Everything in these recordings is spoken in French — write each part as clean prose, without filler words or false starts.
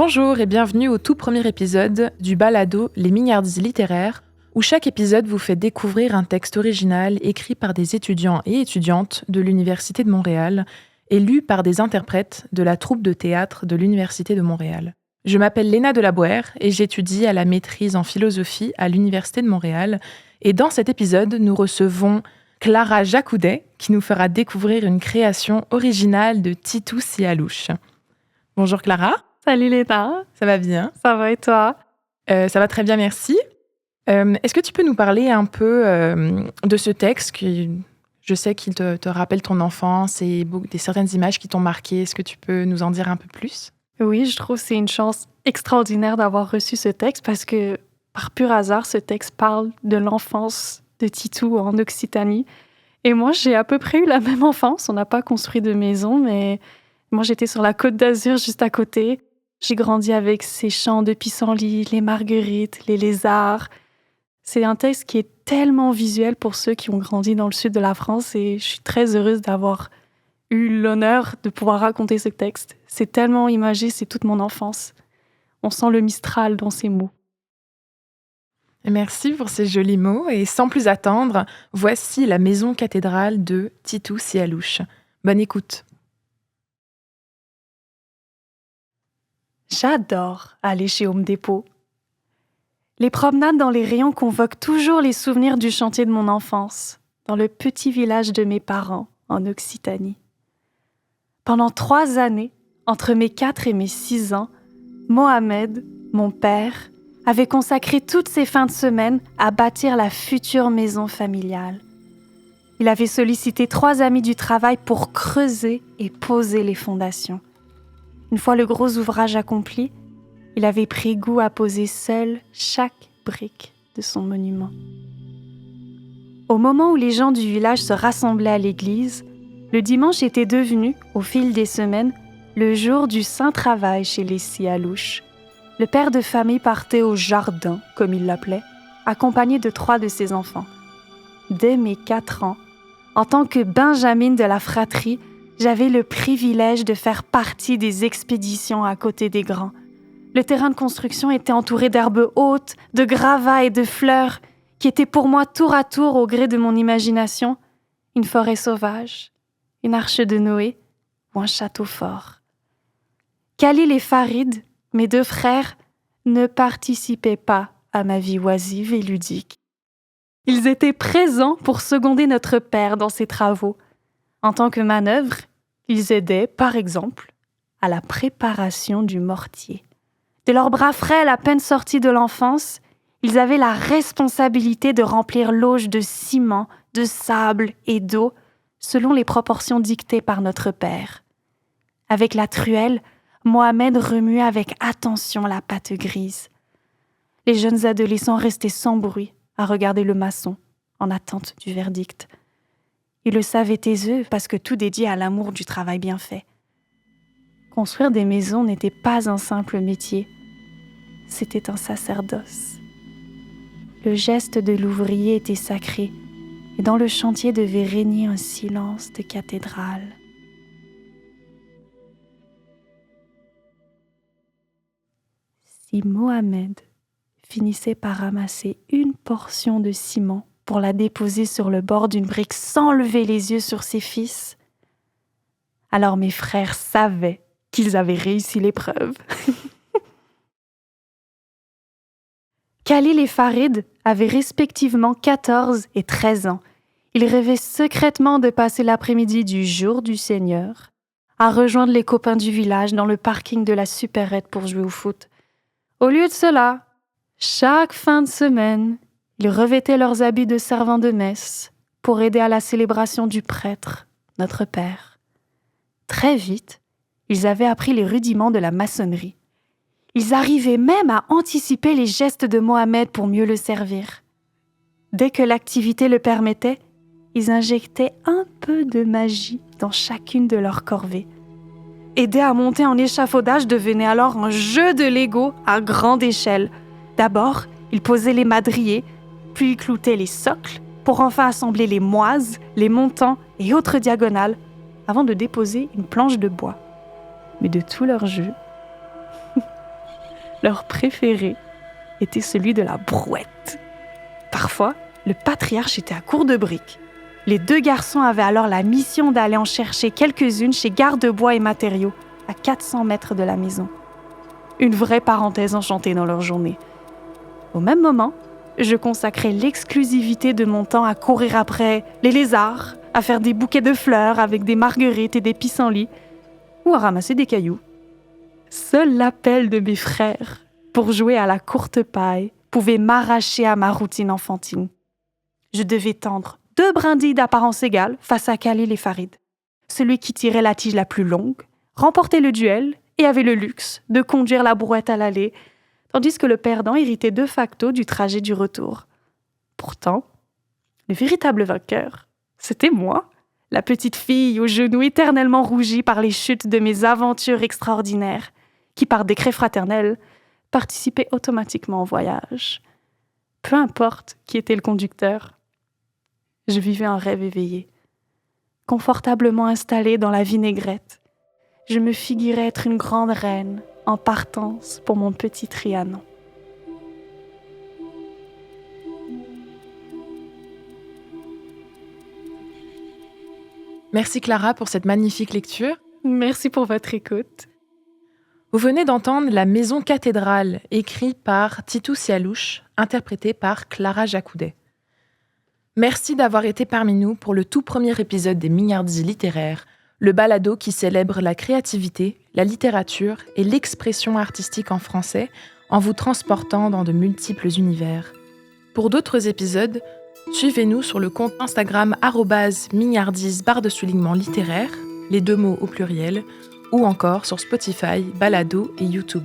Bonjour et bienvenue au tout premier épisode du balado Les Mignardises littéraires, où chaque épisode vous fait découvrir un texte original écrit par des étudiants et étudiantes de l'Université de Montréal et lu par des interprètes de la troupe de théâtre de l'Université de Montréal. Je m'appelle Léna Delabouère et j'étudie à la maîtrise en philosophie à l'Université de Montréal. Et dans cet épisode, nous recevons Clara Jacoudet qui nous fera découvrir une création originale de Titou Sialouche. Bonjour Clara. Salut Léna. Ça va bien? Ça va et toi? Ça va très bien, merci. Est-ce que tu peux nous parler un peu de ce texte qui, je sais qu'il te rappelle ton enfance et certaines images qui t'ont marqué. Est-ce que tu peux nous en dire un peu plus? Oui, je trouve que c'est une chance extraordinaire d'avoir reçu ce texte parce que, par pur hasard, ce texte parle de l'enfance de Titou en Occitanie. Et moi, j'ai à peu près eu la même enfance. On n'a pas construit de maison, mais moi, j'étais sur la Côte d'Azur, juste à côté. J'ai grandi avec ces champs de pissenlit, les marguerites, les lézards. C'est un texte qui est tellement visuel pour ceux qui ont grandi dans le sud de la France et je suis très heureuse d'avoir eu l'honneur de pouvoir raconter ce texte. C'est tellement imagé, c'est toute mon enfance. On sent le Mistral dans ces mots. Merci pour ces jolis mots et sans plus attendre, voici la maison cathédrale de Titou Sialouche. Bonne écoute. J'adore aller chez Home Depot. Les promenades dans les rayons convoquent toujours les souvenirs du chantier de mon enfance, dans le petit village de mes parents, en Occitanie. Pendant 3 années, entre mes 4 et mes 6 ans, Mohamed, mon père, avait consacré toutes ses fins de semaine à bâtir la future maison familiale. Il avait sollicité 3 amis du travail pour creuser et poser les fondations. Une fois le gros ouvrage accompli, il avait pris goût à poser seul chaque brique de son monument. Au moment où les gens du village se rassemblaient à l'église, le dimanche était devenu, au fil des semaines, le jour du saint travail chez les Sialouche. Le père de famille partait au jardin, comme il l'appelait, accompagné de 3 de ses enfants. Dès mes 4 ans, en tant que benjamine de la fratrie, j'avais le privilège de faire partie des expéditions à côté des grands. Le terrain de construction était entouré d'herbes hautes, de gravats et de fleurs, qui étaient pour moi tour à tour, au gré de mon imagination, une forêt sauvage, une arche de Noé ou un château fort. Khalil et Farid, mes 2 frères, ne participaient pas à ma vie oisive et ludique. Ils étaient présents pour seconder notre père dans ses travaux. En tant que manœuvre, ils aidaient, par exemple, à la préparation du mortier. De leurs bras frêles à peine sortis de l'enfance, ils avaient la responsabilité de remplir l'auge de ciment, de sable et d'eau, selon les proportions dictées par notre père. Avec la truelle, Mohamed remuait avec attention la pâte grise. Les jeunes adolescents restaient sans bruit à regarder le maçon, en attente du verdict. Ils le savaient taiseux parce que tout dédié à l'amour du travail bien fait. Construire des maisons n'était pas un simple métier, c'était un sacerdoce. Le geste de l'ouvrier était sacré, et dans le chantier devait régner un silence de cathédrale. Si Mohamed finissait par ramasser une portion de ciment pour la déposer sur le bord d'une brique sans lever les yeux sur ses fils, alors mes frères savaient qu'ils avaient réussi l'épreuve. Khalil et Farid avaient respectivement 14 et 13 ans. Ils rêvaient secrètement de passer l'après-midi du jour du Seigneur à rejoindre les copains du village dans le parking de la supérette pour jouer au foot. Au lieu de cela, chaque fin de semaine, ils revêtaient leurs habits de servants de messe pour aider à la célébration du prêtre, notre père. Très vite, ils avaient appris les rudiments de la maçonnerie. Ils arrivaient même à anticiper les gestes de Mohamed pour mieux le servir. Dès que l'activité le permettait, ils injectaient un peu de magie dans chacune de leurs corvées. Aider à monter en échafaudage devenait alors un jeu de Lego à grande échelle. D'abord, ils posaient les madriers, puis ils cloutaient les socles pour enfin assembler les moises, les montants et autres diagonales avant de déposer une planche de bois. Mais de tout leur jeu, Leur préféré était celui de la brouette. Parfois, le patriarche était à court de briques. Les 2 garçons avaient alors la mission d'aller en chercher quelques-unes chez Garde-Bois et Matériaux, à 400 mètres de la maison. Une vraie parenthèse enchantée dans leur journée. Au même moment, je consacrais l'exclusivité de mon temps à courir après les lézards, à faire des bouquets de fleurs avec des marguerites et des pissenlits, ou à ramasser des cailloux. Seul l'appel de mes frères pour jouer à la courte paille pouvait m'arracher à ma routine enfantine. Je devais tendre 2 brindilles d'apparence égale face à Khalil et Farid. Celui qui tirait la tige la plus longue remportait le duel et avait le luxe de conduire la brouette à l'aller, tandis que le perdant héritait de facto du trajet du retour. Pourtant, le véritable vainqueur, c'était moi, la petite fille aux genoux éternellement rougis par les chutes de mes aventures extraordinaires, qui, par décret fraternel, participait automatiquement au voyage. Peu importe qui était le conducteur, je vivais un rêve éveillé. Confortablement installée dans la vinaigrette, je me figurais être une grande reine en partance pour mon petit Trianon. Merci Clara pour cette magnifique lecture. Merci pour votre écoute. Vous venez d'entendre La Maison cathédrale, écrit par Titou Sialouche, interprété par Clara Jacoudet. Merci d'avoir été parmi nous pour le tout premier épisode des Mignardises littéraires, le balado qui célèbre la créativité, la littérature et l'expression artistique en français en vous transportant dans de multiples univers. Pour d'autres épisodes, suivez-nous sur le compte Instagram @mignardise_, littéraire, les 2 mots au pluriel, ou encore sur Spotify, Balado et YouTube.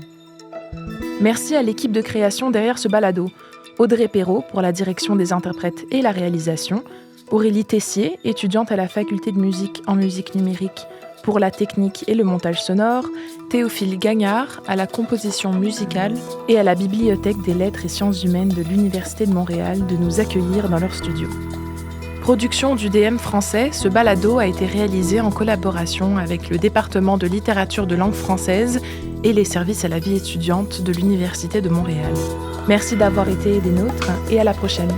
Merci à l'équipe de création derrière ce balado, Audrey Perrault pour la direction des interprètes et la réalisation, Aurélie Tessier, étudiante à la faculté de musique en musique numérique, pour la technique et le montage sonore, Théophile Gagnard à la composition musicale et à la Bibliothèque des lettres et sciences humaines de l'Université de Montréal de nous accueillir dans leur studio. Production du DM français, ce balado a été réalisé en collaboration avec le département de littérature de langue française et les services à la vie étudiante de l'Université de Montréal. Merci d'avoir été des nôtres et à la prochaine.